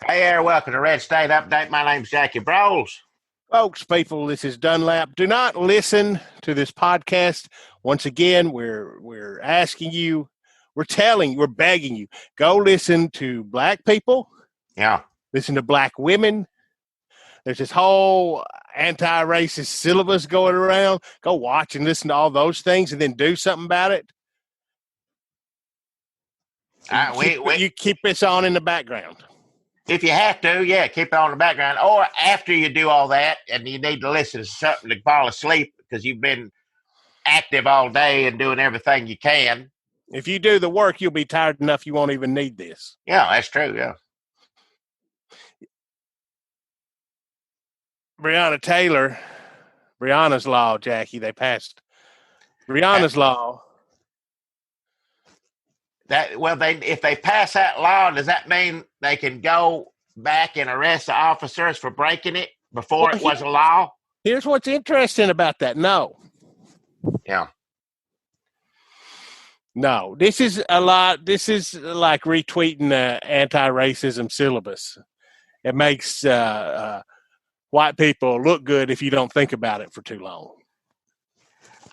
Hey there, welcome to Red State Update. My name's Jackie Broles. Folks, people, this is Dunlap. Do not listen to this podcast. Once again, we're asking you, we're telling you, we're begging you, go listen to black people, Yeah. listen to black women. There's this whole anti-racist syllabus going around. Go watch and listen to all those things and then do something about it. You keep this on in the background. If you have to, yeah, keep it on the background. Or after you do all that and you need to listen to something to fall asleep because you've been active all day and doing everything you can. If you do the work, you'll be tired enough you won't even need this. Yeah, that's true, yeah. Breonna's law, Jackie, they passed Breonna's law. If they pass that law, does that mean they can go back and arrest the officers for breaking it before it was a law? Here's what's interesting about that. No. Yeah. No, this is like retweeting the anti-racism syllabus. It makes white people look good if you don't think about it for too long.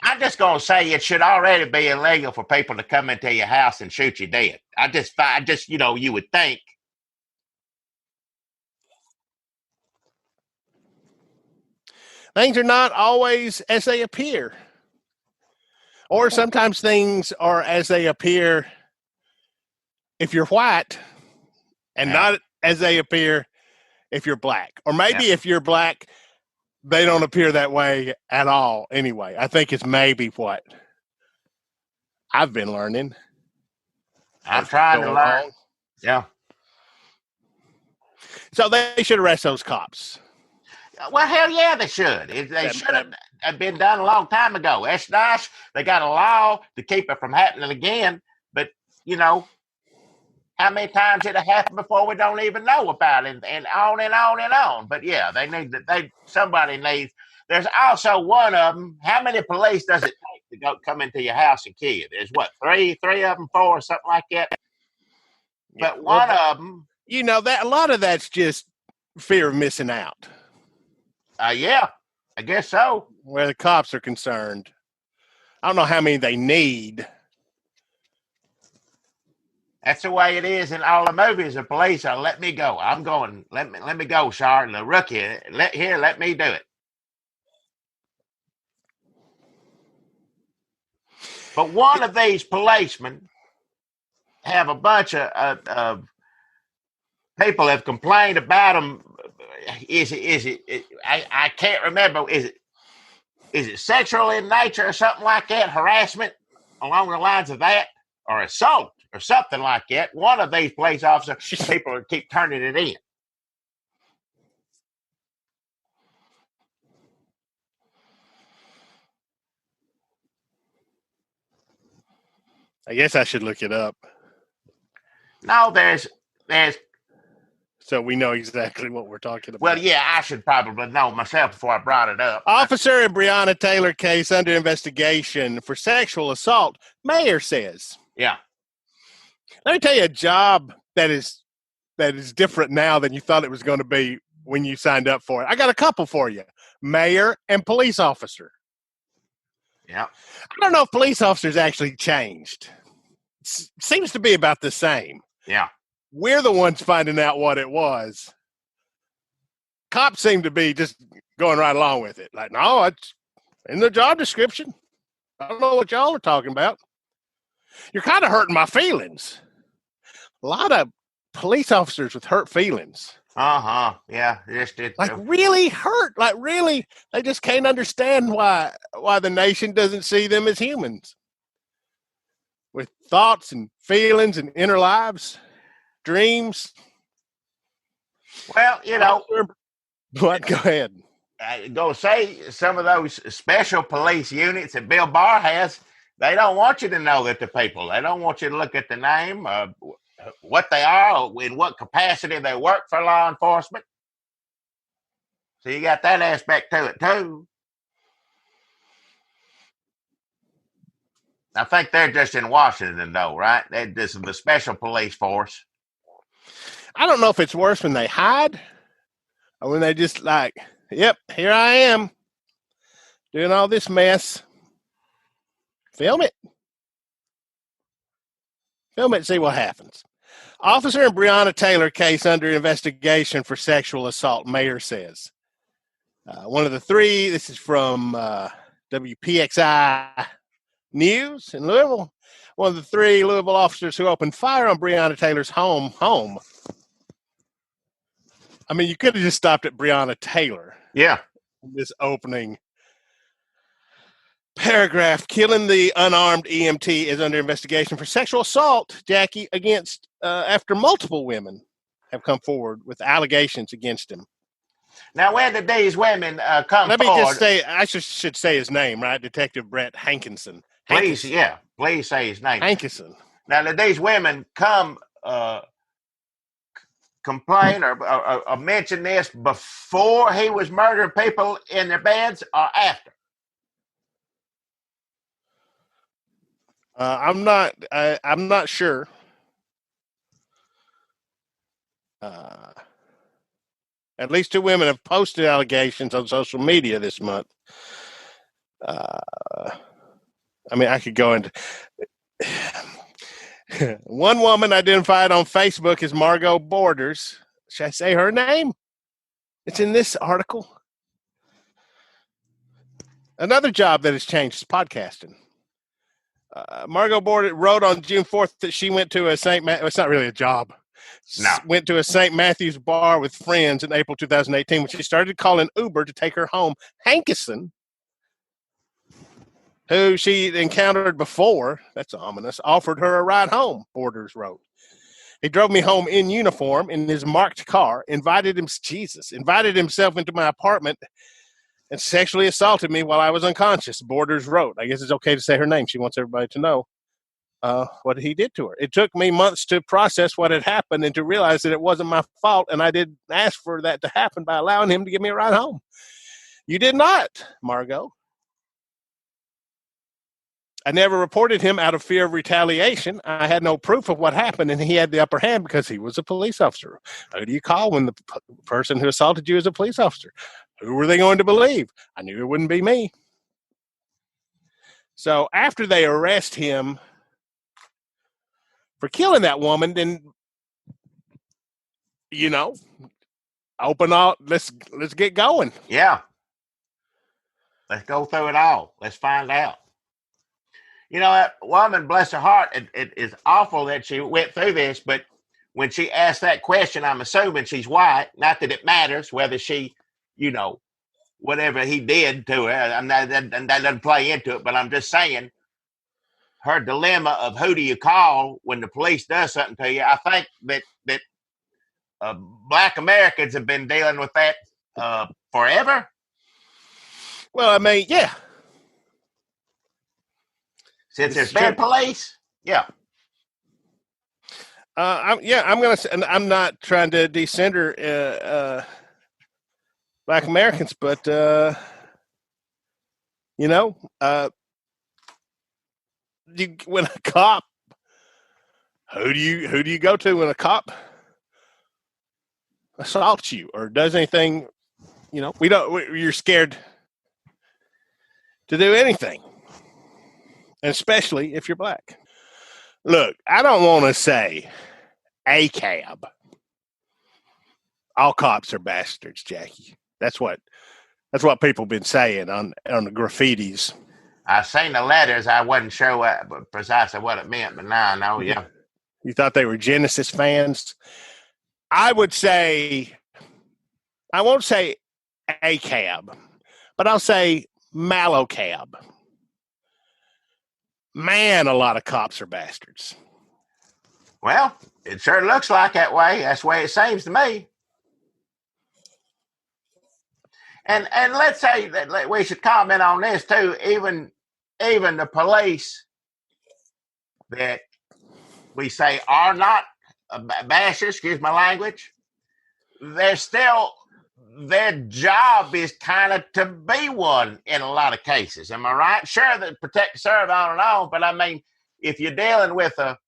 I'm just going to say it should already be illegal for people to come into your house and shoot you dead. I just, you would think. Things are not always as they appear. Or sometimes things are as they appear if you're white and not as they appear if you're black. Or maybe if you're black, they don't appear that way at all anyway. I think it's maybe what I've been learning. I'm trying to learn. Yeah. So they should arrest those cops. Well, hell yeah, they should. They should have been done a long time ago. That's nice. They got a law to keep it from happening again. But, how many times did it happen before we don't even know about it, and on and on and on. But yeah, somebody needs. There's also one of them. How many police does it take to come into your house and kill you? There's what, three of them, four, something like that. Yeah, but one of them, that a lot of that's just fear of missing out. Yeah, I guess so. Where the cops are concerned, I don't know how many they need. That's the way it is in all the movies. The police are, let me go. I'm going. Let me go, Sergeant. The rookie, let me do it. But one of these policemen have a bunch of people have complained about him. Is it? I can't remember. Is it sexual in nature or something like that? Harassment along the lines of that, or assault or something like that. One of these police officers, people keep turning it in. I guess I should look it up. No, there's. So we know exactly what we're talking about. Well, yeah, I should probably know myself before I brought it up. Officer in Breonna Taylor case under investigation for sexual assault, mayor says. Yeah. Let me tell you a job that is different now than you thought it was going to be when you signed up for it. I got a couple for you. Mayor and police officer. Yeah. I don't know if police officers actually changed. Seems to be about the same. Yeah. We're the ones finding out what it was. Cops seem to be just going right along with it. Like, no, it's in the job description. I don't know what y'all are talking about. You're kind of hurting my feelings. A lot of police officers with hurt feelings. Uh-huh. Yeah. Really hurt. Like, really, they just can't understand why the nation doesn't see them as humans. With thoughts and feelings and inner lives. Dreams. Well, What? Go ahead. Go say some of those special police units that Bill Barr has, they don't want you to know that the people. They don't want you to look at the name, what they are, in what capacity they work for law enforcement. So you got that aspect to it too. I think they're just in Washington, though, right? They're just the special police force. I don't know if it's worse when they hide or when they just like, yep, here I am doing all this mess. Film it. Film it and see what happens. Officer in Breonna Taylor case under investigation for sexual assault, mayor says. One of the three, this is from WPXI News in Louisville. One of the three Louisville officers who opened fire on Breonna Taylor's home. I mean, you could have just stopped at Breonna Taylor. Yeah. This opening paragraph, killing the unarmed EMT is under investigation for sexual assault, Jackie, against after multiple women have come forward with allegations against him. Now, when did these women come Let forward? me just say, I should say his name, right? Detective Brett Hankinson. Please, yeah, please say his name. Hankinson. Now, did these women come complain or mention this before he was murdering people in their beds or after? I'm not sure. At least two women have posted allegations on social media this month. I mean, I could go into. One woman identified on Facebook as Margot Borders. Should I say her name? It's in this article. Another job that has changed is podcasting. Margot Borders wrote on June 4th that she went to a St. It's not really a job. No. Went to a St. Matthew's bar with friends in April 2018 when she started calling Uber to take her home. Hankinson, who she encountered before, that's ominous, offered her a ride home, Borders wrote. He drove me home in uniform in his marked car, invited himself into my apartment and sexually assaulted me while I was unconscious, Borders wrote. I guess it's okay to say her name. She wants everybody to know what he did to her. It took me months to process what had happened and to realize that it wasn't my fault, and I didn't ask for that to happen by allowing him to give me a ride home. You did not, Margot. I never reported him out of fear of retaliation. I had no proof of what happened, and he had the upper hand because he was a police officer. Who do you call when the person who assaulted you is a police officer? Who were they going to believe? I knew it wouldn't be me. So after they arrest him for killing that woman, then, open up. Let's get going. Yeah. Let's go through it all. Let's find out. That woman, bless her heart, it is awful that she went through this, but when she asked that question, I'm assuming she's white. Not that it matters whether she, whatever he did to her, and that doesn't play into it, but I'm just saying her dilemma of who do you call when the police does something to you. I think that Black Americans have been dealing with that forever. Well, I mean, yeah. Since there's been police, yeah. I'm going to say, and I'm not trying to decenter Black Americans, but when a cop, who do you go to when a cop assaults you or does anything? You're scared to do anything, and especially if you're black. Look, I don't want to say a cab. All cops are bastards, Jackie. That's what people have been saying on the graffitis. I seen the letters. I wasn't sure precisely what it meant, but now I know. Yeah. You thought they were Genesis fans? I would say, I won't say a cab, but I'll say Mallow cab. Man, a lot of cops are bastards. Well, it sure looks like that way. That's the way it seems to me. And let's say that we should comment on this too. Even the police that we say are not bashers, excuse my language, they're still, their job is kind of to be one in a lot of cases. Am I right? Sure, that protect, serve, I don't know. But I mean, if you're dealing with a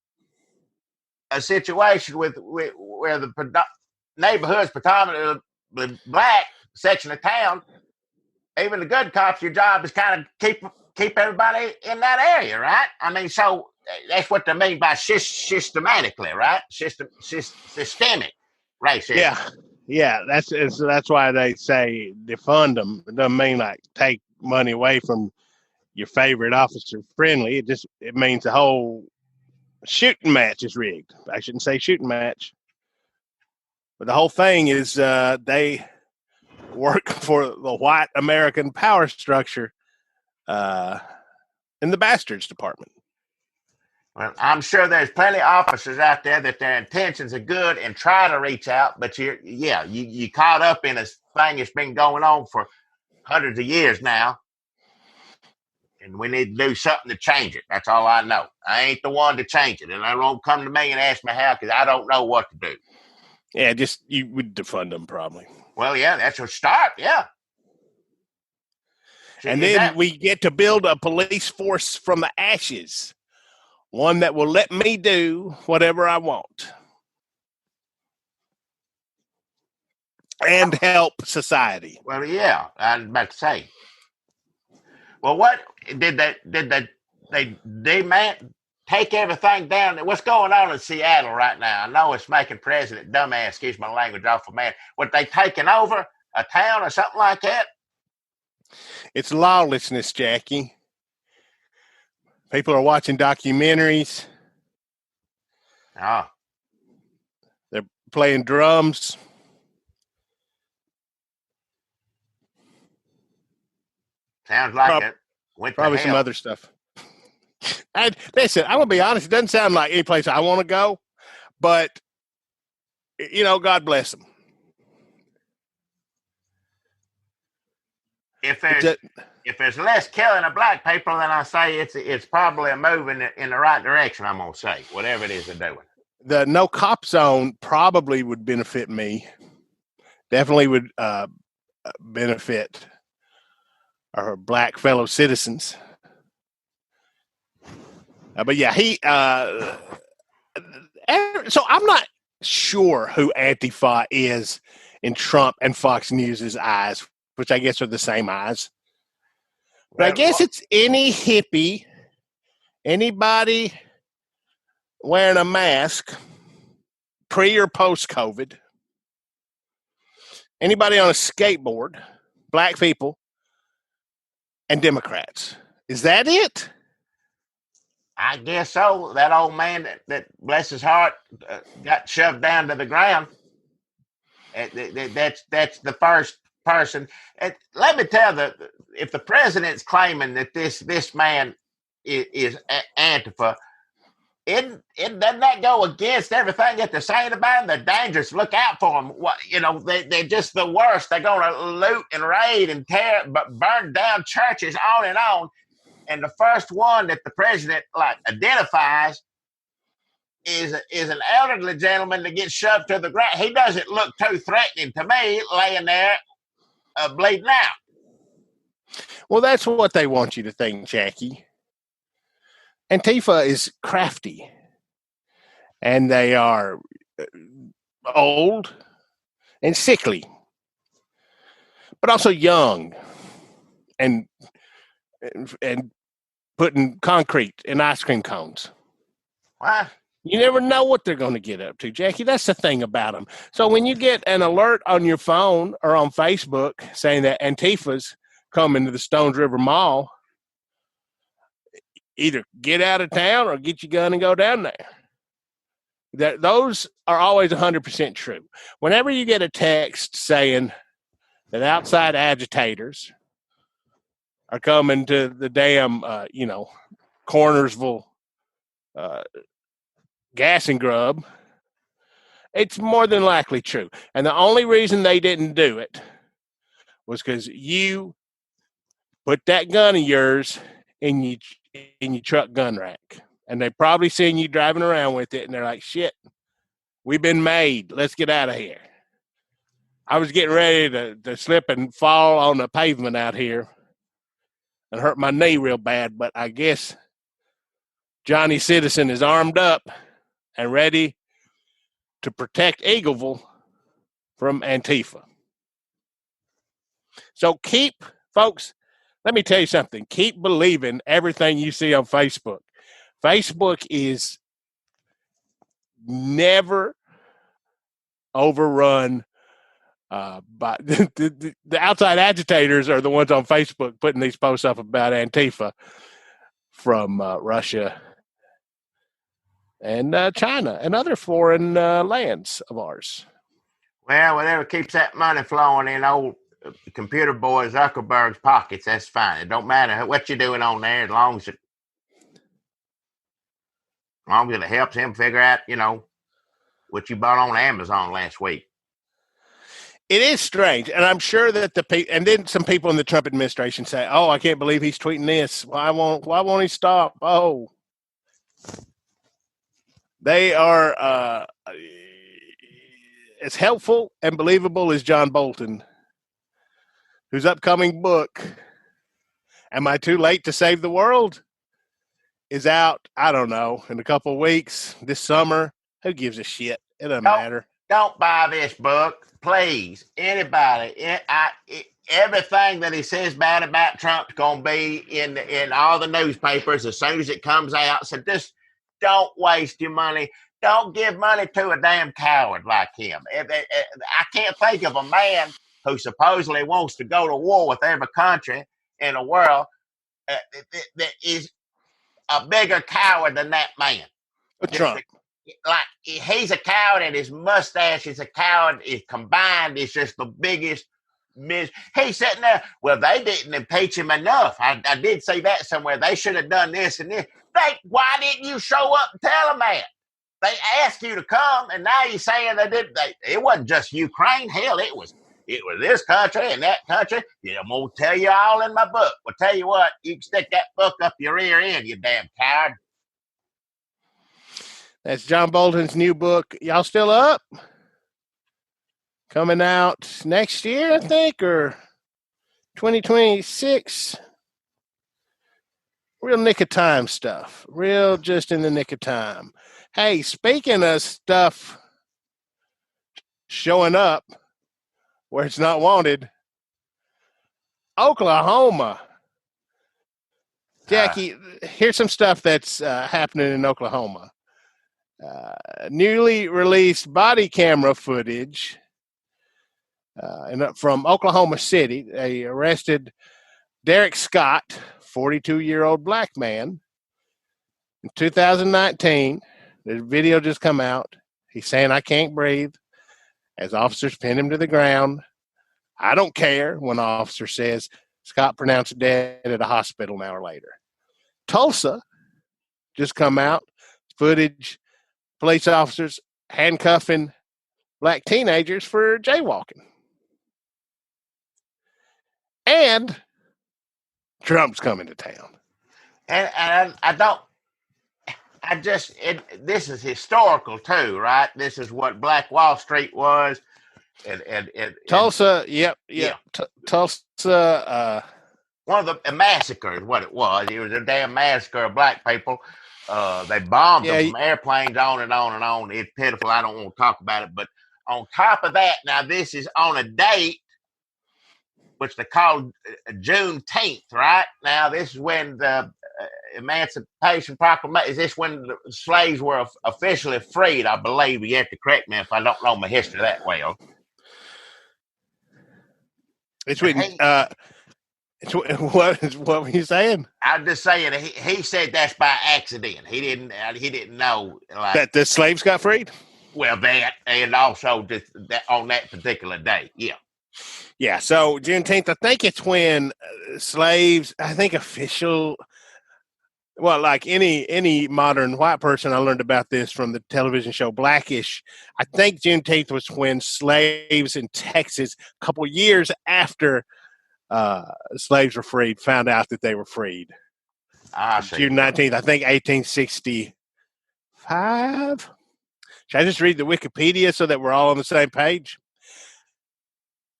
a situation with where the neighborhood's predominantly black section of town, even the good cops, your job is kind of keep everybody in that area, right? I mean, so that's what they mean by systematically, right? Systemic racism. Yeah. That's why they say defund them. It doesn't mean like take money away from your favorite officer friendly. It means the whole shooting match is rigged. I shouldn't say shooting match, but the whole thing is they work for the white American power structure in the bastards department. Well, I'm sure there's plenty of officers out there that their intentions are good and try to reach out, but you caught up in a thing that's been going on for hundreds of years now, and we need to do something to change it. That's all I know. I ain't the one to change it, and they won't come to me and ask me how, because I don't know what to do. Yeah, just you would defund them probably. Well, yeah, that's a start. Yeah. And then we get to build a police force from the ashes, one that will let me do whatever I want and help society. Well, yeah, I was about to say. Well, what did they demand? Take everything down. What's going on in Seattle right now? I know it's making President dumbass, excuse my language, awful man. What, they taking over a town or something like that? It's lawlessness, Jackie. People are watching documentaries. Oh. They're playing drums. Sounds like it went probably to some hell. other stuff. And listen, I'm gonna be honest. It doesn't sound like any place I want to go, but God bless them. If there's less killing of black people, then I say it's probably a move in the right direction. I'm gonna say whatever it is they're doing. The no cop zone probably would benefit me. Definitely would benefit our black fellow citizens. But yeah, so I'm not sure who Antifa is in Trump and Fox News's eyes, which I guess are the same eyes. But I guess it's any hippie, anybody wearing a mask, pre or post COVID, anybody on a skateboard, black people, and Democrats. Is that it? I guess so. That old man that bless his heart, got shoved down to the ground. That's the first person. Let me tell if the president's claiming that this man is Antifa, it doesn't that go against everything that they're saying about him? They're dangerous. Look out for them. They're just the worst. They're going to loot and raid and burn down churches, on and on. And the first one that the president identifies is an elderly gentleman that gets shoved to the ground. He doesn't look too threatening to me, laying there bleeding out. Well, that's what they want you to think, Jackie. Antifa is crafty, and they are old and sickly, but also young and putting concrete in ice cream cones. What? You never know what they're going to get up to, Jackie. That's the thing about them. So when you get an alert on your phone or on Facebook saying that Antifa's coming to the Stones River Mall, either get out of town or get your gun and go down there. Those are always 100% true. Whenever you get a text saying that outside agitators are coming to the damn, Cornersville gas and grub, it's more than likely true. And the only reason they didn't do it was because you put that gun of yours in your truck gun rack. And they probably seen you driving around with it, and they're like, shit, we've been made. Let's get out of here. I was getting ready to slip and fall on the pavement out here and hurt my knee real bad, but I guess Johnny Citizen is armed up and ready to protect Eagleville from Antifa. So folks, let me tell you something. Keep believing everything you see on Facebook. Facebook is never overrun by the outside agitators are the ones on Facebook putting these posts up about Antifa from Russia and China and other foreign lands of ours. Well, whatever keeps that money flowing in old computer boy Zuckerberg's pockets, that's fine. It don't matter what you're doing on there, as long as it helps him figure out, what you bought on Amazon last week. It is strange, and I'm sure that and then some people in the Trump administration say, "Oh, I can't believe he's tweeting this. Why won't he stop?" Oh, they are as helpful and believable as John Bolton, whose upcoming book, "Am I Too Late to Save the World?" is out. I don't know, in a couple of weeks this summer. Who gives a shit? It doesn't matter. Don't buy this book. Please, anybody, everything that he says bad about Trump's going to be in all the newspapers as soon as it comes out. So just don't waste your money. Don't give money to a damn coward like him. I can't think of a man who supposedly wants to go to war with every country in the world that is a bigger coward than that man. Trump. Like, he's a coward, and his mustache is a coward. It combined is just the biggest he's sitting there. Well, they didn't impeach him enough. I did say that somewhere. They should have done this and this. Why didn't you show up and tell them that? They asked you to come, and now you're saying they did. It wasn't just Ukraine. Hell, it was this country and that country. I'm gonna tell you all in my book. Well, tell you what, you can stick that book up your rear end, you damn coward. That's John Bolton's new book. Y'all still up? Coming out next year, I think, or 2026. Real nick of time stuff. Real just in the nick of time. Hey, speaking of stuff showing up where it's not wanted, Oklahoma. Jackie, here's some stuff that's happening in Oklahoma. Newly released body camera footage from Oklahoma City. They arrested Derek Scott, 42-year-old black man, in 2019. The video just come out. He's saying, "I can't breathe," as officers pin him to the ground. I don't care when an officer says Scott pronounced dead at a hospital an hour later. Tulsa just come out. Footage. Police officers handcuffing black teenagers for jaywalking. And Trump's coming to town. And this is historical too, right? This is what Black Wall Street was. And Tulsa, yep. Tulsa. One of the massacres, what it was. It was a damn massacre of black people. They bombed them from airplanes on and on and on. It's pitiful. I don't want to talk about it. But on top of that, now this is on a date which they call Juneteenth, right? Now this is when the Emancipation Proclamation, is this when the slaves were officially freed? I believe. You have to correct me if I don't know my history that well. It's when what were you saying? I'm just saying he said that's by accident. He didn't know that the slaves got freed. Well, that and also just that on that particular day, yeah. Yeah. So Juneteenth, I think it's when slaves. I think official. Well, like any modern white person, I learned about this from the television show Blackish. I think Juneteenth was when slaves in Texas, a couple years after slaves were freed, found out that they were freed. June 19th, I think 1865. Should I just read the Wikipedia so that we're all on the same page?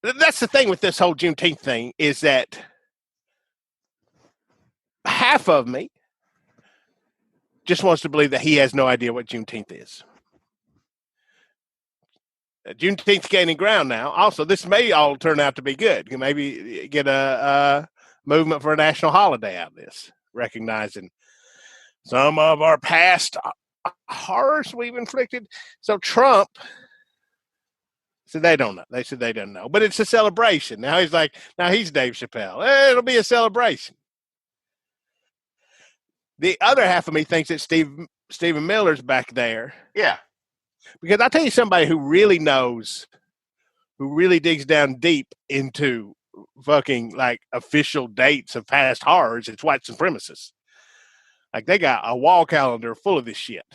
That's the thing with this whole Juneteenth thing, is that half of me just wants to believe that he has no idea what Juneteenth is. Juneteenth gaining ground now. Also, this may all turn out to be good. You can maybe get a movement for a national holiday out of this, recognizing some of our past horrors we've inflicted. So Trump said they don't know. They said they don't know. But it's a celebration. Now he's like, now he's Dave Chappelle. It'll be a celebration. The other half of me thinks that Stephen Miller's back there. Yeah. Because I'll tell you somebody who really knows, who really digs down deep into fucking like official dates of past horrors, it's white supremacists. Like they got a wall calendar full of this shit.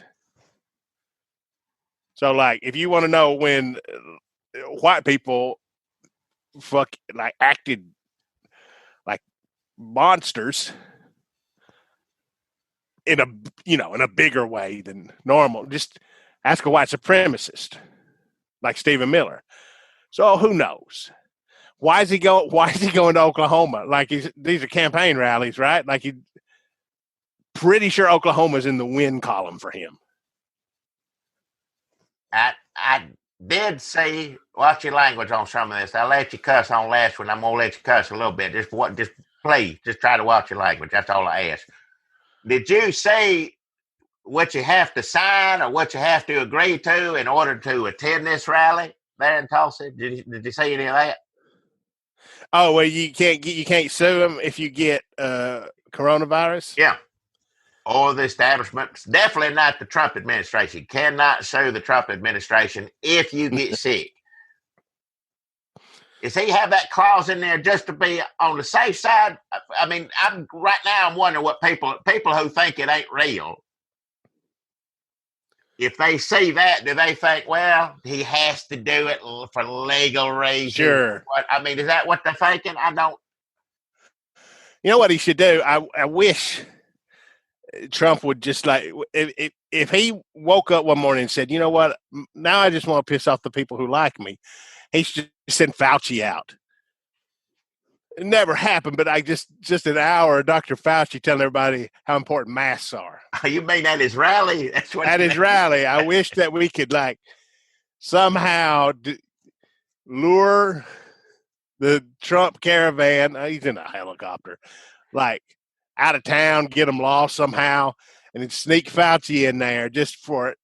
So like if you want to know when white people acted like monsters in a bigger way than normal, just ask a white supremacist like Stephen Miller. So who knows? Why is he going to Oklahoma? Like these are campaign rallies, right? Like pretty sure Oklahoma's in the win column for him. I did say watch your language on some of this. I let you cuss on last one. I'm gonna let you cuss a little bit. Just please, just try to watch your language. That's all I ask. Did you say what you have to sign or what you have to agree to in order to attend this rally there in Tulsa? Did you say any of that? Oh, well, you can't sue them if you get coronavirus. Yeah. Or the establishment. Definitely not the Trump administration. You cannot sue the Trump administration if you get sick. Does he have that clause in there just to be on the safe side? I mean, I'm wondering what people who think it ain't real, if they see that, do they think, well, he has to do it for legal reasons? Sure. I mean, is that what they're thinking? I don't. You know what he should do? I wish Trump would just like, if he woke up one morning and said, you know what, now I just want to piss off the people who like me, he should send Fauci out. It never happened, but I just an hour of Dr. Fauci telling everybody how important masks are. You mean at his rally? That's what at his rally. I wish that we could like somehow lure the Trump caravan. He's in a helicopter, like out of town, get them lost somehow, and then sneak Fauci in there just for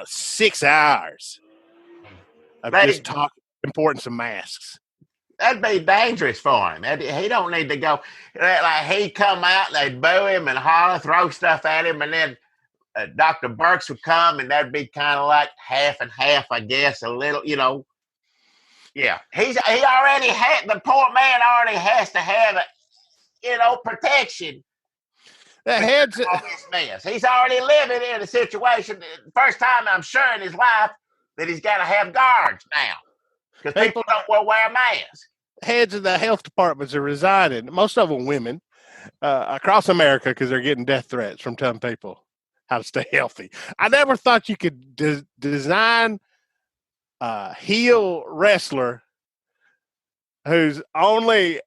6 hours of just talking importance of masks. That'd be dangerous for him. He don't need to go. Like he'd come out, and they'd boo him and holler, throw stuff at him, and then Dr. Burks would come, and that'd be kind of like half and half, I guess, a little, Yeah, he already had, the poor man already has to have, protection. The heads all this mess. He's already living in a situation. First time I'm sure in his life that he's got to have guards now. Because people don't wear masks. Heads of the health departments are resigning, most of them women, across America because they're getting death threats from telling people how to stay healthy. I never thought you could design a heel wrestler whose only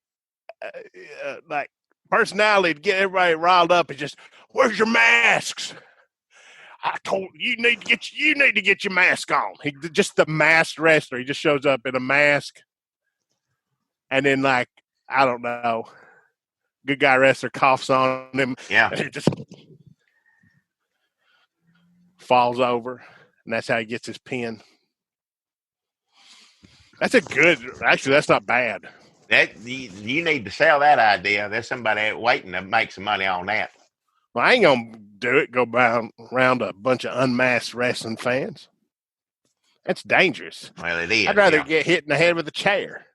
personality to get everybody riled up is just, where's your masks? I told you need to get your mask on. He just the masked wrestler. He just shows up in a mask, and then I don't know, good guy wrestler coughs on him. Yeah, and he just falls over, and that's how he gets his pin. Actually, that's not bad. You need to sell that idea. There's somebody waiting to make some money on that. Well, I ain't gonna do it. Go around a bunch of unmasked wrestling fans. That's dangerous. Well, it is. I'd rather get hit in the head with a chair.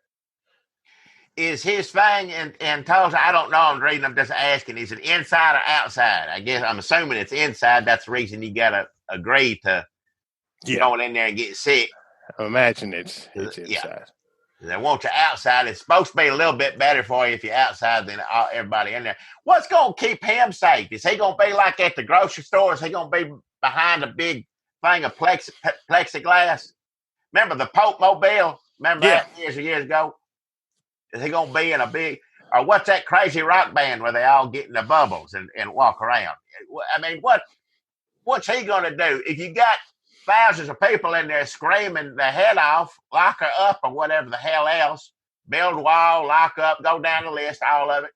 Is his thing in Tulsa? I don't know. I'm just asking. Is it inside or outside? I guess I'm assuming it's inside. That's the reason you gotta agree to going in there and get sick. I imagine it's inside. Yeah. They want you outside. It's supposed to be a little bit better for you if you're outside than everybody in there. What's going to keep him safe? Is he going to be like at the grocery store? Is he going to be behind a big thing of plexiglass? Remember the Pope Mobile? Remember that years and years ago? Is he going to be in a big, or what's that crazy rock band where they all get in the bubbles and walk around? I mean, what's he going to do? If you got thousands of people in there screaming their head off, lock her up or whatever the hell else, build a wall, lock up, go down the list, all of it.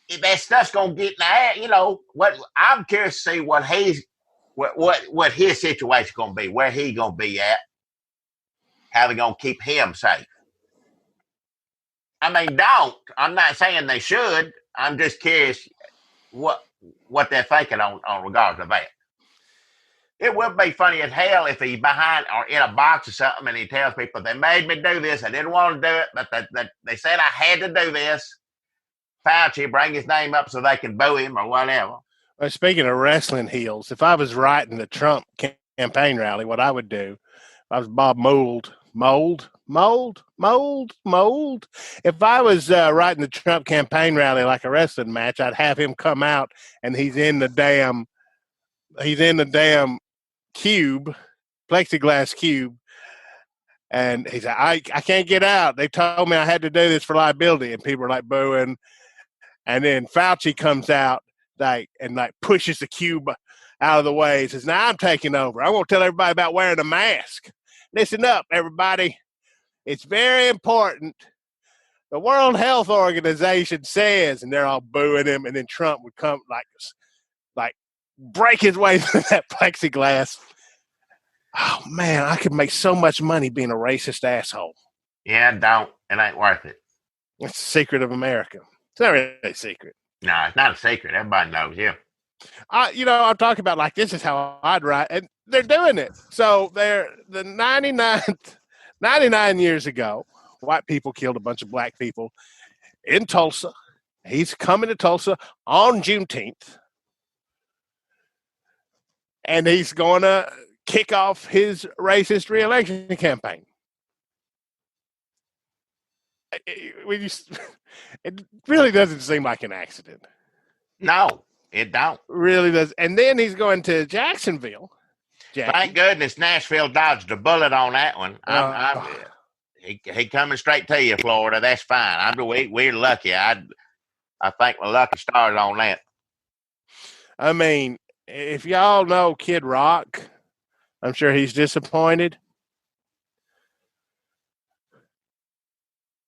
If that stuff's gonna get in the air, you know what? I'm curious to see what his situation's gonna be, where he gonna be at, how they gonna keep him safe. I mean, I'm not saying they should. I'm just curious what they're thinking on regards to that. It would be funny as hell if he's behind or in a box or something and he tells people, they made me do this. I didn't want to do it, but they said I had to do this. Fauci, bring his name up so they can boo him or whatever. Well, speaking of wrestling heels, if I was writing the Trump campaign rally, what I would do, if I was Bob Mould. If I was writing the Trump campaign rally like a wrestling match, I'd have him come out and he's in the damn cube, plexiglass cube, and he's like, I can't get out. They told me I had to do this for liability, and people are like booing. And then Fauci comes out and pushes the cube out of the way. He says, now I'm taking over. I want to tell everybody about wearing a mask. Listen up, everybody. It's very important. The World Health Organization says, and they're all booing him, and then Trump would come like break his way through that plexiglass. Oh, man, I could make so much money being a racist asshole. Yeah, don't. It ain't worth it. It's the secret of America. It's not really a secret. No, it's not a secret. Everybody knows you. I'm talking about like this is how I'd write, and they're doing it. So they're the 99 years ago, white people killed a bunch of black people in Tulsa. He's coming to Tulsa on Juneteenth, and he's going to kick off his racist reelection campaign. It really doesn't seem like an accident. No, it don't. Really does. And then he's going to Jacksonville. Jackie. Thank goodness Nashville dodged a bullet on that one. He coming straight to you, Florida. That's fine. We're lucky. I think my lucky stars on that. I mean, if y'all know Kid Rock, I'm sure he's disappointed.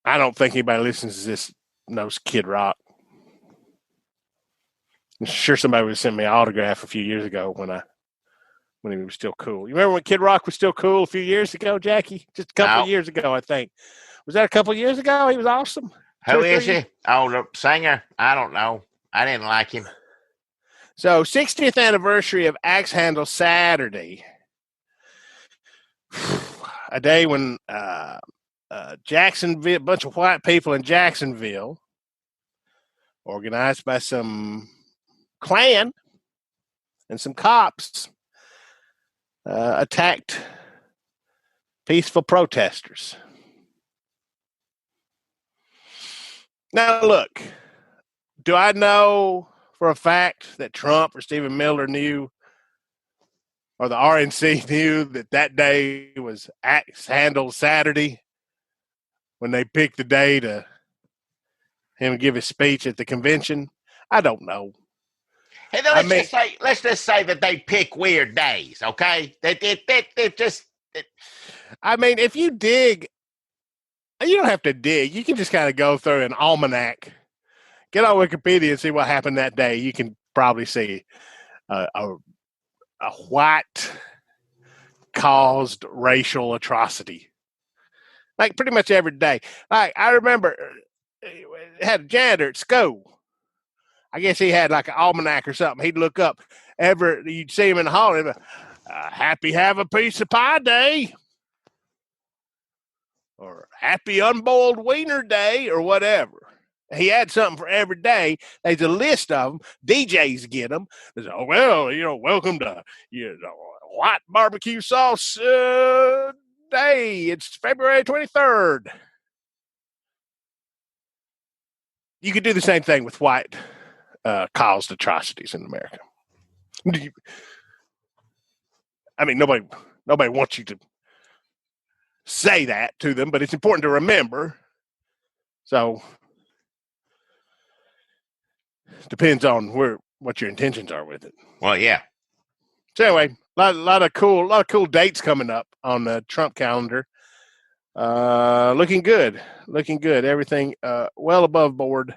I don't think anybody listens to this knows Kid Rock. I'm sure somebody would send me an autograph a few years ago when he was still cool. You remember when Kid Rock was still cool a few years ago, Jackie? Just a couple of years ago, I think. Was that a couple of years ago? He was awesome. Who is he? Oh, the singer? I don't know. I didn't like him. So, 60th anniversary of Axe Handle Saturday. A day when Jacksonville, a bunch of white people in Jacksonville, organized by some Klan and some cops, attacked peaceful protesters. Now, look, do I know for a fact that Trump or Stephen Miller knew, or the RNC knew that day was Axe Handle Saturday when they picked the day to him give his speech at the convention? I don't know. Hey, let's just say that they pick weird days, okay? I mean, if you dig, you don't have to dig. You can just kind of go through an almanac, get on Wikipedia and see what happened that day. You can probably see a white caused racial atrocity. Like pretty much every day. Like I remember had a janitor at school. I guess he had like an almanac or something. He'd look up you'd see him in the hall and happy have a piece of pie day. Or happy unboiled wiener day or whatever. He had something for every day. There's a list of them. DJs get them. There's, welcome to white barbecue sauce day. It's February 23rd. You could do the same thing with white caused atrocities in America. I mean, nobody wants you to say that to them, but it's important to remember. So depends on what your intentions are with it. Well, yeah. So anyway, lot of cool dates coming up on the Trump calendar. Looking good. Everything well above board.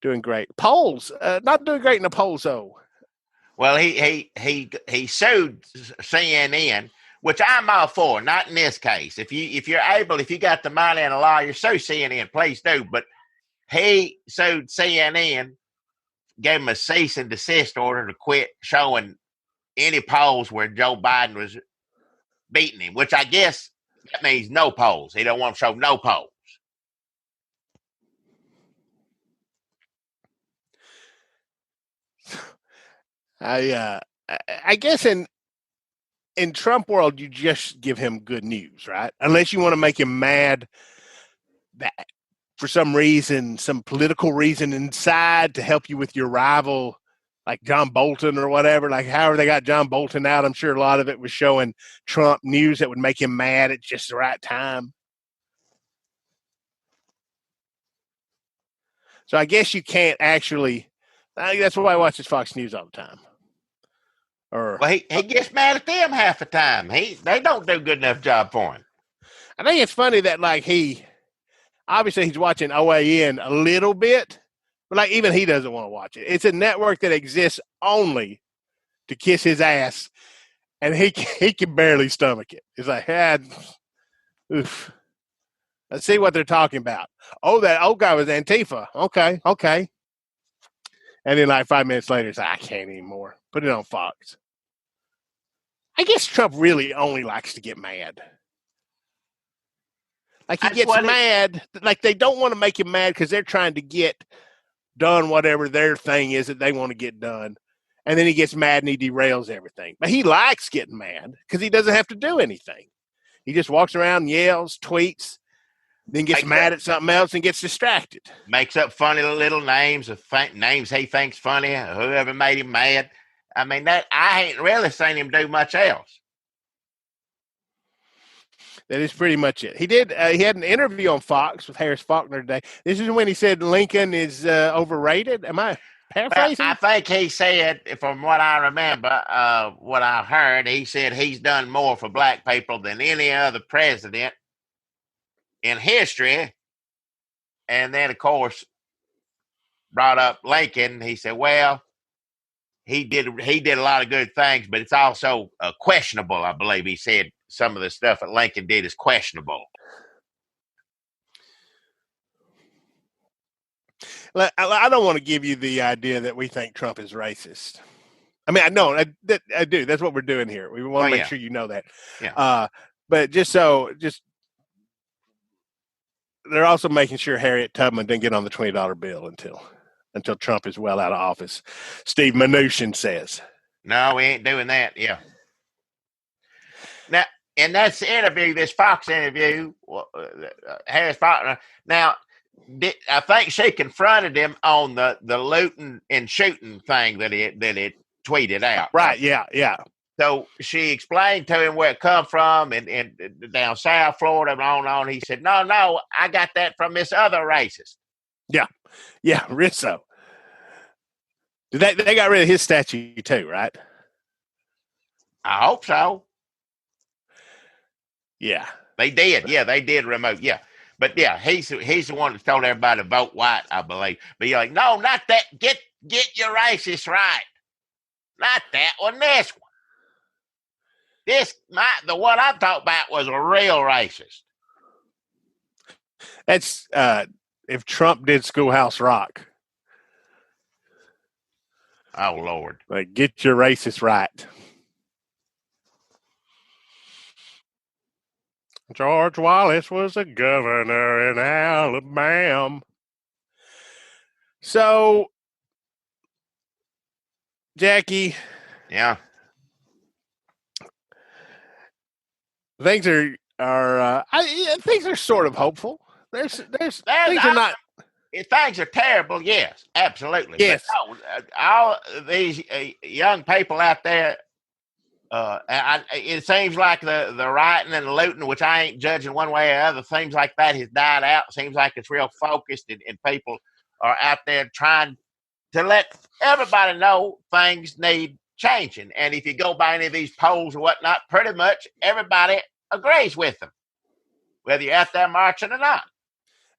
Doing great. Polls, not doing great in the polls though. Well, he sued CNN, which I'm all for. Not in this case. If you got the money and a lawyer, sue CNN, please do. But he sued CNN, gave him a cease and desist order to quit showing any polls where Joe Biden was beating him, which I guess that means no polls. He don't want to show no polls. I guess in Trump world, you just give him good news, right? Unless you want to make him mad that for some reason, some political reason inside to help you with your rival, like John Bolton or whatever. Like however they got John Bolton out, I'm sure a lot of it was showing Trump news that would make him mad at just the right time. So I guess you can't actually. That's why I watch Fox News all the time. Well, he gets mad at them half the time. They don't do a good enough job for him. I think it's funny that like he's watching OAN a little bit, but like even he doesn't want to watch it. It's a network that exists only to kiss his ass, and he can barely stomach it. It's like, oof. Let's see what they're talking about. Oh, that old guy was Antifa. Okay. And then like 5 minutes later, it's like, I can't anymore. Put it on Fox. I guess Trump really only likes to get mad. Like he gets mad. Like they don't want to make him mad because they're trying to get done whatever their thing is that they want to get done. And then he gets mad and he derails everything. But he likes getting mad because he doesn't have to do anything. He just walks around, yells, tweets, then gets mad at something else and gets distracted. Makes up funny little names of names he thinks funny, whoever made him mad. I mean, that I ain't really seen him do much else. That is pretty much it. He did. He had an interview on Fox with Harris Faulkner today. This is when he said Lincoln is overrated. Am I paraphrasing? Well, I think he said, from what I remember, what I heard, he said he's done more for black people than any other president in history. And then, of course, brought up Lincoln. He said, well, he did a lot of good things, but it's also questionable, I believe he said. Some of the stuff that Lincoln did is questionable. I don't want to give you the idea that we think Trump is racist. I mean, I know I do. That's what we're doing here. We want to make sure you know that. Yeah. But they're also making sure Harriet Tubman didn't get on the $20 bill until Trump is well out of office. Steve Mnuchin says. No, we ain't doing that. Yeah. Now, and that's the interview, this Fox interview, Harris Faulkner. Now, I think she confronted him on the looting and shooting thing that he tweeted out. Right, yeah. So she explained to him where it come from and down South Florida and on and on. He said, no, I got that from this other racist. Yeah, Rizzo. They got rid of his statue too, right? I hope so. Yeah. They did. Yeah, they did remove. Yeah. But yeah, he's the one that told everybody to vote white, I believe. But you're like, no, not that. Get your racist right. Not that one, this one. The one I'm talking about was a real racist. That's if Trump did Schoolhouse Rock. Oh, Lord. Like, get your racist right. George Wallace was a governor in Alabama. So, Jackie. Yeah. Things are sort of hopeful. Things are not. Things are terrible. Yes, absolutely. Yes. But no, all these young people out there. It seems like the rioting and the looting, which I ain't judging one way or other, seems like that has died out. Seems like it's real focused, and people are out there trying to let everybody know things need changing. And if you go by any of these polls or whatnot, pretty much everybody agrees with them, whether you're out there marching or not.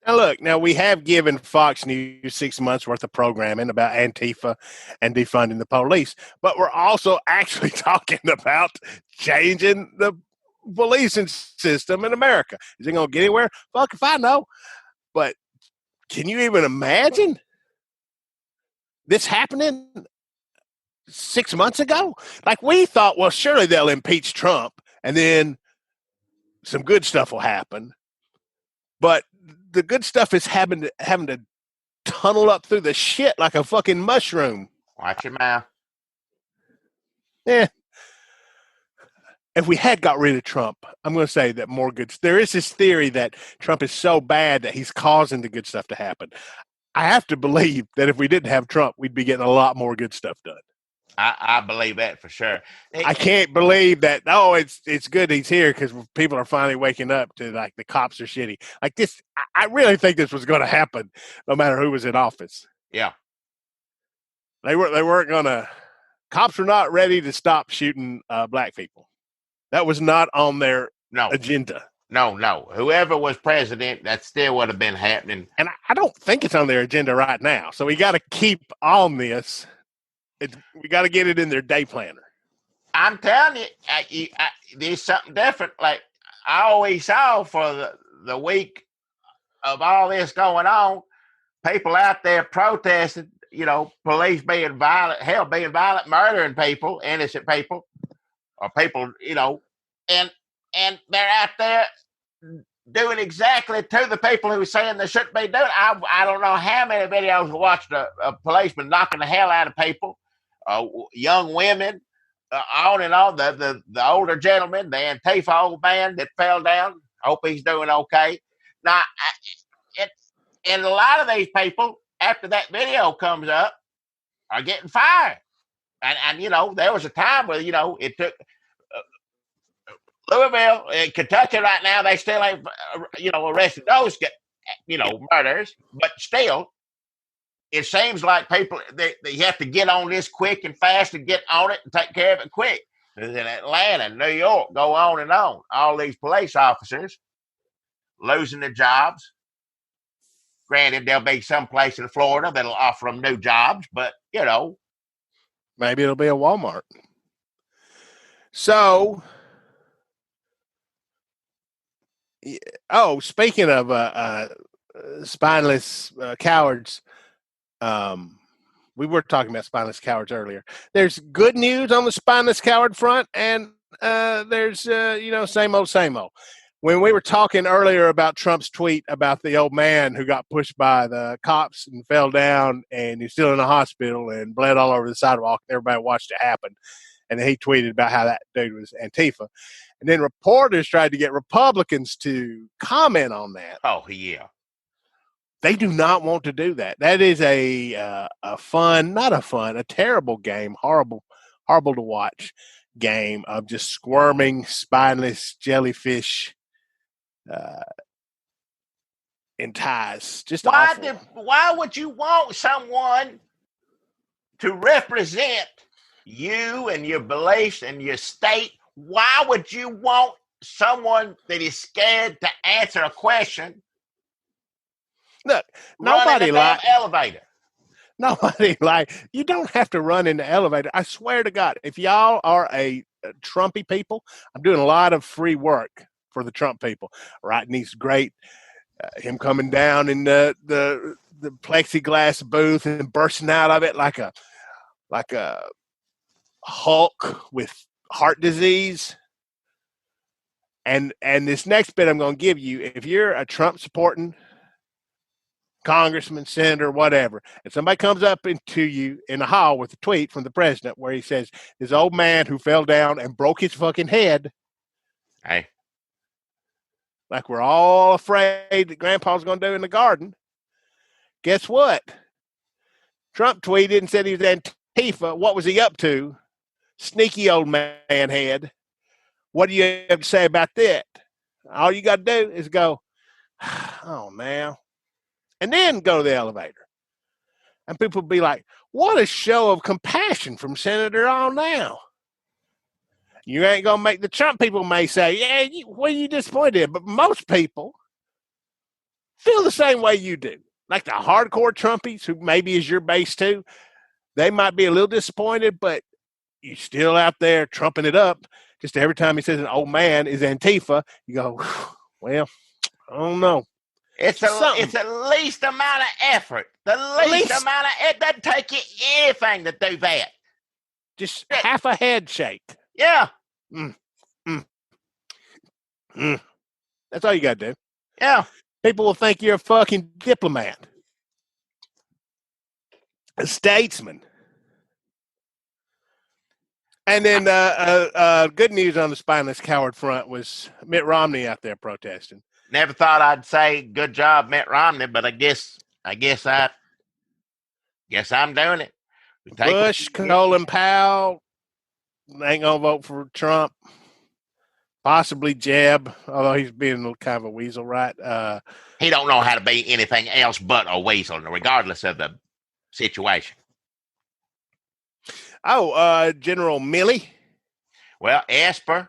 Now, look, we have given Fox News 6 months worth of programming about Antifa and defunding the police, but we're also actually talking about changing the policing system in America. Is it going to get anywhere? Fuck if I know. But can you even imagine this happening 6 months ago? Like, we thought, well, surely they'll impeach Trump and then some good stuff will happen. But the good stuff is having to tunnel up through the shit like a fucking mushroom. Watch your mouth. Yeah. If we had got rid of Trump, I'm going to say that more good. There is this theory that Trump is so bad that he's causing the good stuff to happen. I have to believe that if we didn't have Trump, we'd be getting a lot more good stuff done. I believe that for sure. I can't believe that. Oh, it's good he's here because people are finally waking up to like the cops are shitty. Like this, I really think this was going to happen, no matter who was in office. Yeah, they weren't going to. Cops were not ready to stop shooting black people. That was not on their agenda. No. Whoever was president, that still would have been happening. And I don't think it's on their agenda right now. So we got to keep on this. We got to get it in their day planner. I'm telling you, there's something different. Like I always saw for the week of all this going on, people out there protesting, police being violent, murdering people, innocent people, or people, and they're out there doing exactly to the people who are saying they shouldn't be doing. I don't know how many videos I watched a policeman knocking the hell out of people. Young women, on and on. The older gentleman, the Antifa old man that fell down. Hope he's doing okay. Now, and a lot of these people, after that video comes up, are getting fired. And there was a time where it took Louisville and Kentucky right now. They still ain't arrested those murders, but still. It seems like people, they have to get on this quick and fast and get on it and take care of it quick. In Atlanta, New York, go on and on. All these police officers losing their jobs. Granted, there'll be some place in Florida that'll offer them new jobs, but, maybe it'll be a Walmart. So, speaking of spineless cowards, we were talking about spineless cowards earlier. There's good news on the spineless coward front, and there's same old. When we were talking earlier about Trump's tweet about the old man who got pushed by the cops and fell down, and he's still in the hospital and bled all over the sidewalk, everybody watched it happen, and then he tweeted about how that dude was Antifa, and then reporters tried to get Republicans to comment on that. Oh yeah. They do not want to do that. That is a terrible game, horrible to watch game of just squirming, spineless jellyfish in ties. Just awful. Why would you want someone to represent you and your beliefs and your state? Why would you want someone that is scared to answer a question? Look, nobody like elevator. Nobody like you don't have to run in the elevator. I swear to God, if y'all are a Trumpy people, I'm doing a lot of free work for the Trump people. Writing these great, him coming down in the plexiglass booth and bursting out of it like a Hulk with heart disease. And this next bit I'm going to give you, if you're a Trump supporting congressman, senator, whatever, and somebody comes up into you in the hall with a tweet from the president where he says, this old man who fell down and broke his fucking head. Hey. Like we're all afraid that grandpa's going to do in the garden. Guess what? Trump tweeted and said he was Antifa. What was he up to? Sneaky old man head. What do you have to say about that? All you got to do is go, oh, man. And then go to the elevator. And people will be like, What a show of compassion from Senator on now. You ain't going to make the Trump people may say, yeah, what are you disappointed in? But most people feel the same way you do. Like the hardcore Trumpies, who maybe is your base too, they might be a little disappointed, but you're still out there trumping it up. Just every time he says an old man is Antifa, you go, well, I don't know. It's the least amount of effort. It doesn't take you anything to do that. Just half a head shake. Yeah. That's all you got to do. Yeah. People will think you're a fucking diplomat, a statesman. And then good news on the spineless coward front was Mitt Romney out there protesting. Never thought I'd say good job, Mitt Romney, but I guess I'm doing it. Bush, Colin Powell ain't gonna vote for Trump. Possibly Jeb, although he's being kind of a weasel, right? He don't know how to be anything else but a weasel, regardless of the situation. Oh, General Milley. Well, Esper.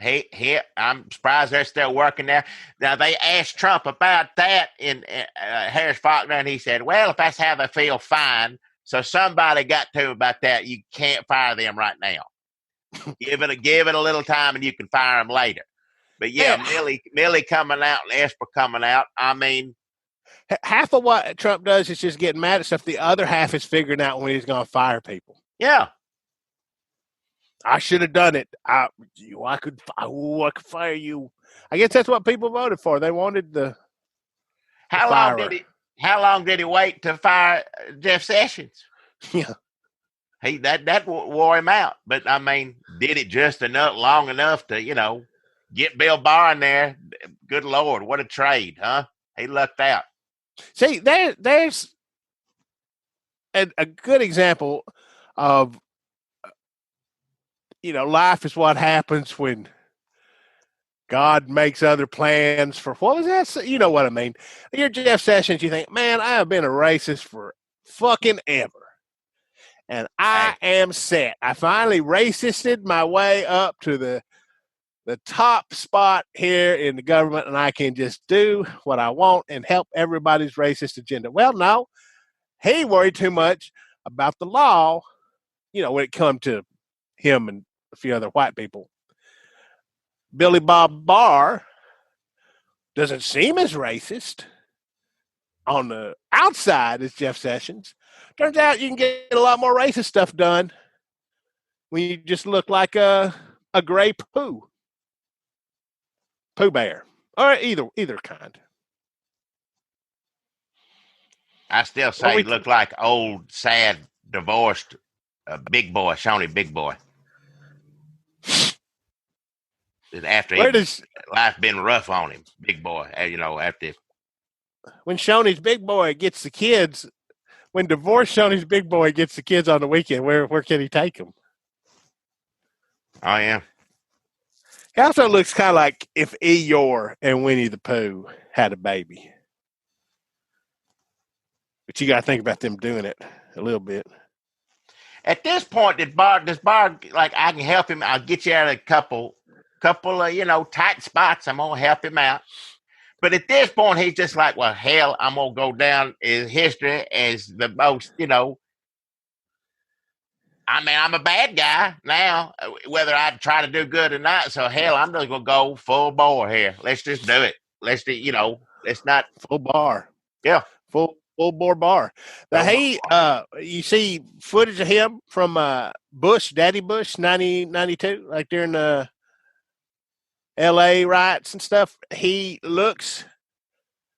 Hey, I'm surprised they're still working there. Now, they asked Trump about that in Harris Faulkner, and he said, well, if that's how they feel, fine. So somebody got to him about that. You can't fire them right now. give it a little time, and you can fire them later. But yeah, Milley coming out and Esper coming out. I mean, half of what Trump does is just getting mad at stuff. The other half is figuring out when he's going to fire people. Yeah. I should have done it. I could fire you. I guess that's what people voted for. They wanted the How long did he wait to fire Jeff Sessions? Yeah. That wore him out. But I mean, did it just long enough to, get Bill Barr in there? Good Lord, what a trade, huh? He lucked out. See, there's a good example of, life is what happens when God makes other plans for, what was that? You know what I mean? You're Jeff Sessions, you think, man, I have been a racist for fucking ever. And I am set. I finally racisted my way up to the top spot here in the government, and I can just do what I want and help everybody's racist agenda. Well, no, he worried too much about the law, when it come to him and a few other white people. Billy Bob Barr doesn't seem as racist on the outside as Jeff Sessions. Turns out you can get a lot more racist stuff done when you just look like a gray Pooh Bear, or either kind. I still say he looked like old, sad, divorced Big Boy, Shawnee Big Boy. After life been rough on him, Big Boy, after. When Shoney's Big Boy gets the kids, when divorced Shoney's Big Boy gets the kids on the weekend, where can he take them? Oh, yeah. He also looks kind of like if Eeyore and Winnie the Pooh had a baby. But you got to think about them doing it a little bit. At this point, does Barr, like, I can help him. I'll get you out of a couple of, tight spots. I'm going to help him out. But at this point, he's just like, well, hell, I'm going to go down in history as the most, I'm a bad guy now, whether I try to do good or not. So, hell, I'm just going to go full bore here. Let's just do it. Let's not. Full bar. Yeah. Full bore bar. You see footage of him from Daddy Bush, 1992, like during the L.A. riots and stuff. He looks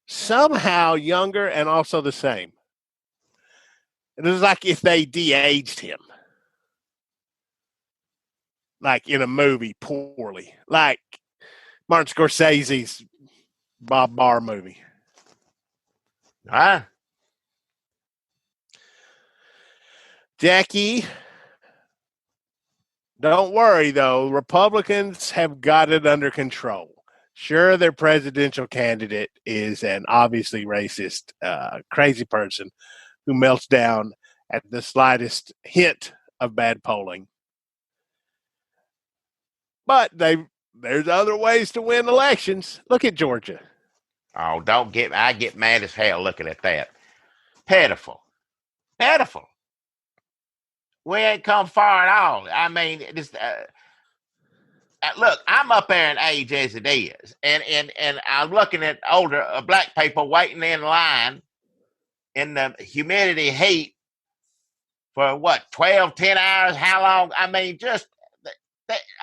somehow younger and also the same. It was like if they de-aged him. Like in a movie, poorly. Like Martin Scorsese's Bob Barr movie. Ah. Jackie, don't worry, though. Republicans have got it under control. Sure, their presidential candidate is an obviously racist, crazy person who melts down at the slightest hint of bad polling. But there's other ways to win elections. Look at Georgia. Oh, I get mad as hell looking at that. Pitiful. Pitiful. We ain't come far at all. I mean, look, I'm up there in age as it is, and I'm looking at older black people waiting in line in the humidity heat for what, 12, 10 hours? How long? I mean, just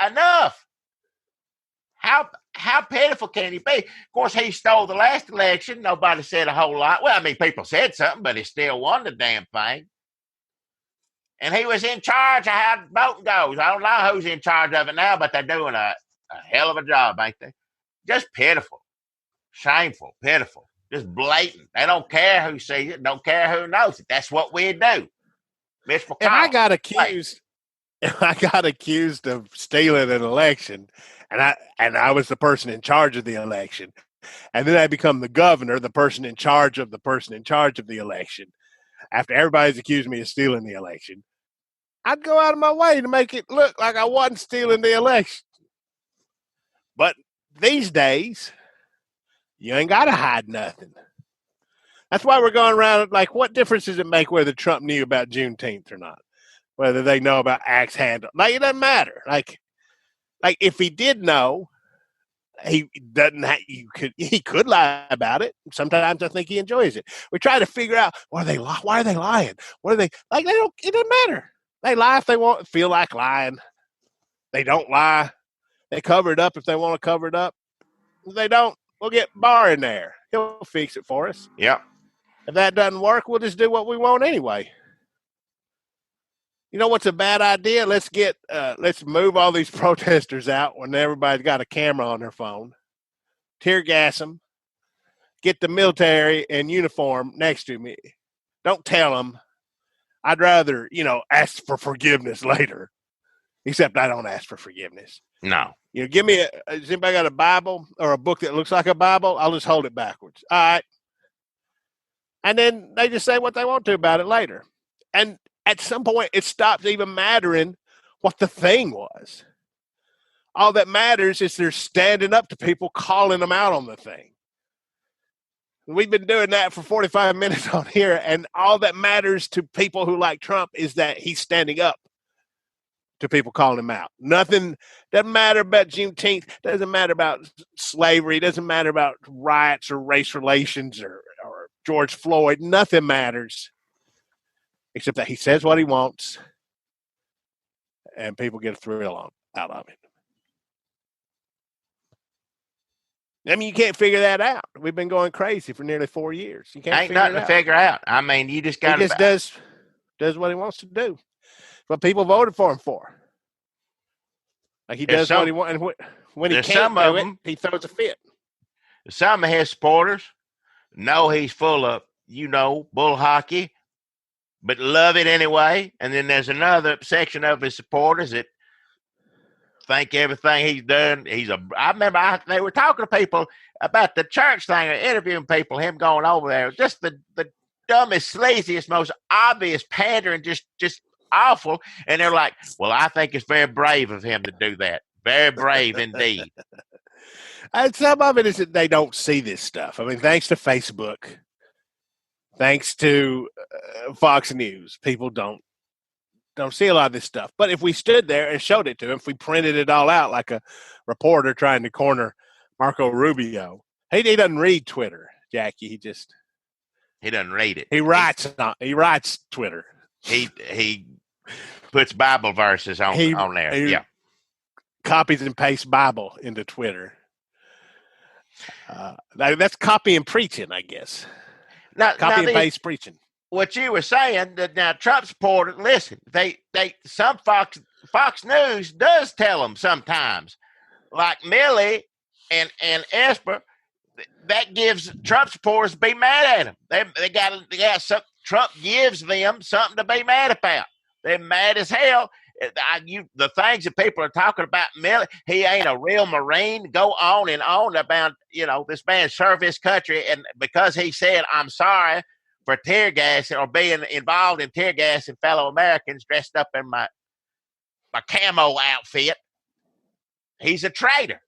enough. How pitiful can he be? Of course, he stole the last election. Nobody said a whole lot. Well, I mean, people said something, but he still won the damn thing. And he was in charge of how voting goes. I don't know who's in charge of it now, but they're doing a hell of a job, ain't they? Just pitiful, shameful, pitiful, just blatant. They don't care who sees it, don't care who knows it. That's what we do. Mitch McConnell. If I got accused of stealing an election, and I was the person in charge of the election, and then I become the governor, the person in charge of the person in charge of the election, after everybody's accused me of stealing the election, I'd go out of my way to make it look like I wasn't stealing the election. But these days, you ain't got to hide nothing. That's why we're going around like, what difference does it make whether Trump knew about Juneteenth or not? Whether they know about axe handle. Like, it doesn't matter. Like if he did know, he could lie about it. Sometimes I think he enjoys it. We try to figure out why are they lying? What are they like? It doesn't matter. They lie if they feel like lying. They don't lie. They cover it up if they want to cover it up. If they don't, we'll get Barr in there. He'll fix it for us. Yep. If that doesn't work, we'll just do what we want anyway. You know what's a bad idea? Let's move all these protesters out when everybody's got a camera on their phone. Tear gas them. Get the military in uniform next to me. Don't tell them. I'd rather, ask for forgiveness later. Except I don't ask for forgiveness. No. Give me has anybody got a Bible or a book that looks like a Bible? I'll just hold it backwards. All right. And then they just say what they want to about it later. And at some point, it stops even mattering what the thing was. All that matters is they're standing up to people, calling them out on the thing. We've been doing that for 45 minutes on here, and all that matters to people who like Trump is that he's standing up to people calling him out. Nothing doesn't matter about Juneteenth, doesn't matter about slavery, doesn't matter about riots or race relations or George Floyd. Nothing matters except that he says what he wants and people get a thrill out of it. I mean, you can't figure that out. We've been going crazy for nearly 4 years. You can't Ain't nothing to figure out. I mean, you just got to. He just does what he wants to do. What people voted for him for. Like he does what he wants. And when he can't do it, he throws a fit. Some of his supporters know he's full of, bull hockey, but love it anyway. And then there's another section of his supporters that think everything he's done. I remember they were talking to people about the church thing or interviewing people, him going over there. Just the dumbest, sleaziest, most obvious pandering, just awful. And they're like, well, I think it's very brave of him to do that. Very brave indeed. And some of it is that they don't see this stuff. I mean, thanks to Facebook, thanks to Fox News, people don't see a lot of this stuff. But if we stood there and showed it to him, if we printed it all out like a reporter trying to corner Marco Rubio, he doesn't read Twitter, Jackie. He doesn't read it. He writes Twitter. He puts Bible verses on there. Yeah. Copies and pastes Bible into Twitter. That's copy and preaching, I guess. Copy and paste preaching. What you were saying that now Trump supporters, listen, some Fox News does tell them sometimes, like Millie and Esper, that gives Trump supporters to be mad at him. They got some, Trump gives them something to be mad about. They're mad as hell. The things that people are talking about, he ain't a real Marine. Go on and on about, this man served his country, and because he said, I'm sorry for tear gas or being involved in tear gas and fellow Americans dressed up in my camo outfit, he's a traitor.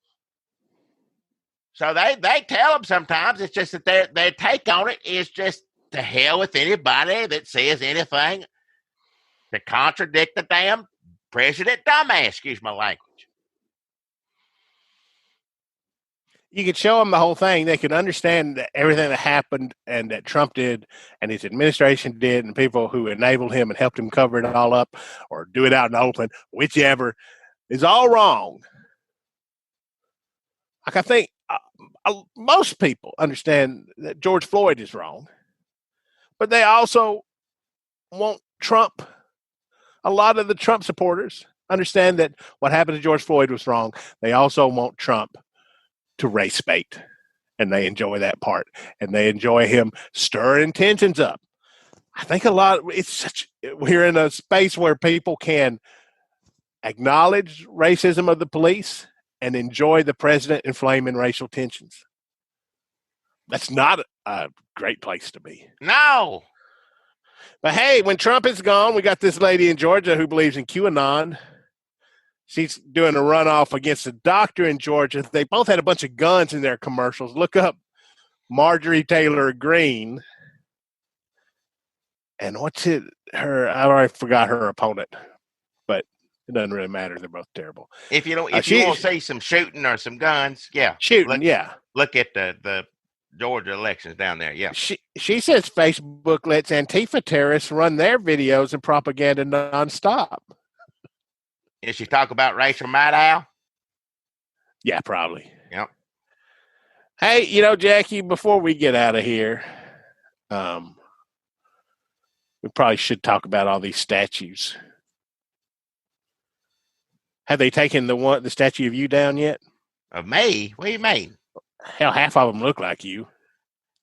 So they tell him sometimes. It's just that their take on it is just to hell with anybody that says anything to contradict the damn president dumbass, excuse my language. You could show them the whole thing. They could understand everything that happened and that Trump did and his administration did and people who enabled him and helped him cover it all up or do it out in the open, whichever, is all wrong. Like, I think most people understand that George Floyd is wrong, but they also want Trump. A lot of the Trump supporters understand that what happened to George Floyd was wrong. They also want Trump to race bait, and they enjoy that part, and they enjoy him stirring tensions up. I think we're in a space where people can acknowledge racism of the police and enjoy the president inflaming racial tensions. That's not a great place to be. No. But hey, when Trump is gone, we got this lady in Georgia who believes in QAnon. She's doing a runoff against a doctor in Georgia. They both had a bunch of guns in their commercials. Look up Marjorie Taylor Greene. And I already forgot her opponent, but it doesn't really matter. They're both terrible. If you want to see some shooting or some guns, yeah. Look at the Georgia elections down there, yeah. She says Facebook lets Antifa terrorists run their videos and propaganda nonstop. Did she talk about Rachel Maddow? Yeah, probably. Yep. Hey, Jackie, before we get out of here, we probably should talk about all these statues. Have they taken the statue of you down yet? Of me? What do you mean? Hell, half of them look like you.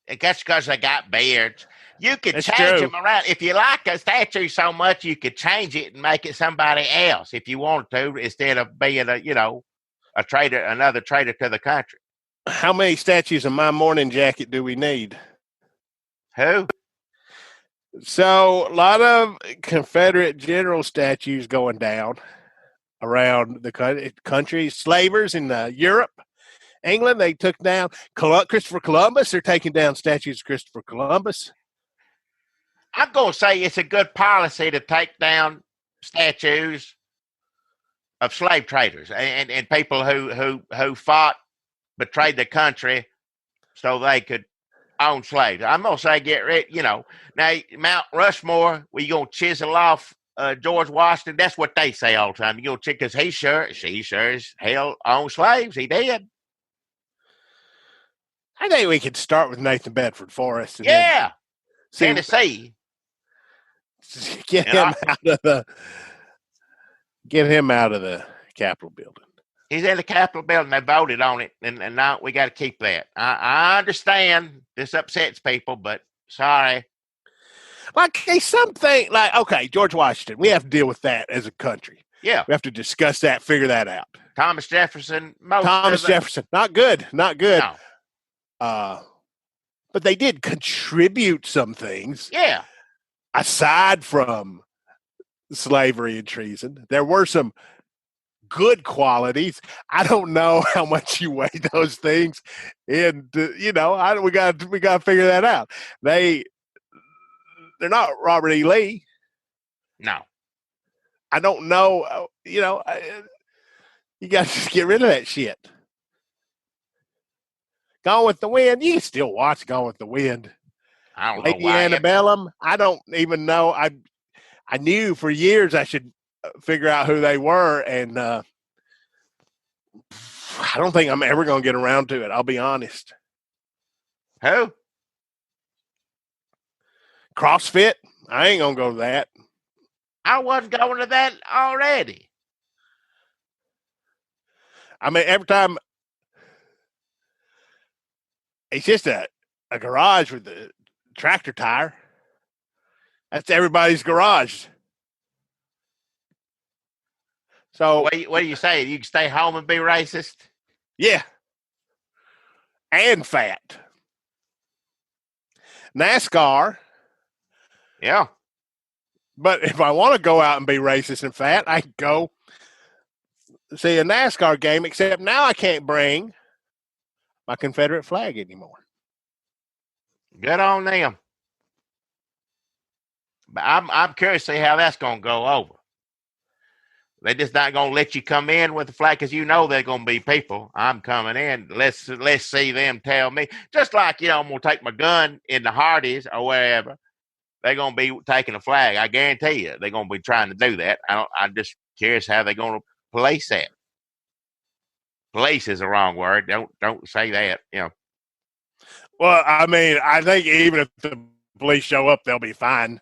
That's because they got beards. You could change them around. If you like a statue so much, you could change it and make it somebody else if you wanted to, instead of being a traitor, another traitor to the country. How many statues of my morning jacket do we need? Who? So, a lot of Confederate general statues going down around the country. Slavers in Europe, England, they took down Christopher Columbus. They're taking down statues of Christopher Columbus. I'm going to say it's a good policy to take down statues of slave traders and people who fought, betrayed the country so they could own slaves. I'm going to say get rid, now Mount Rushmore, where you going to chisel off George Washington, that's what they say all the time. You going to because she sure as hell owned slaves. He did. I think we could start with Nathan Bedford Forrest. And Tennessee. Get him out of the Capitol building. He's in the Capitol building. They voted on it, and now we got to keep that. I understand this upsets people, but sorry. Like something like, okay, George Washington, we have to deal with that as a country. Yeah. We have to discuss that, figure that out. Thomas Jefferson. Jefferson. Not good. No. But they did contribute some things. Yeah. Aside from slavery and treason, there were some good qualities. I don't know how much you weigh those things, and we got to figure that out. They're not Robert E. Lee. No. I don't know. You got to just get rid of that shit. Gone with the Wind. You can still watch Gone with the Wind. I don't Lady know why. Antebellum. I don't even know. I knew for years I should figure out who they were, and I don't think I'm ever going to get around to it. I'll be honest. Who? CrossFit. I ain't going to go to that. I wasn't going to that already. I mean, every time it's just a garage with the tractor tire. That's everybody's garage. So what do you say? You can stay home and be racist? yeah, and fat. NASCAR. Yeah. But if I want to go out and be racist and fat, I can go see a NASCAR game, except now I can't bring my Confederate flag anymore. Good on them. But I'm curious to see how that's going to go over. They're just not going to let you come in with the flag because you know they're going to be people. I'm coming in. Let's see them tell me. Just like, I'm going to take my gun in the Hardee's or wherever. They're going to be taking a flag. I guarantee you they're going to be trying to do that. I'm just curious how they're going to police that. Police is the wrong word. Don't say that. Well, I mean, I think even if the police show up, they'll be fine.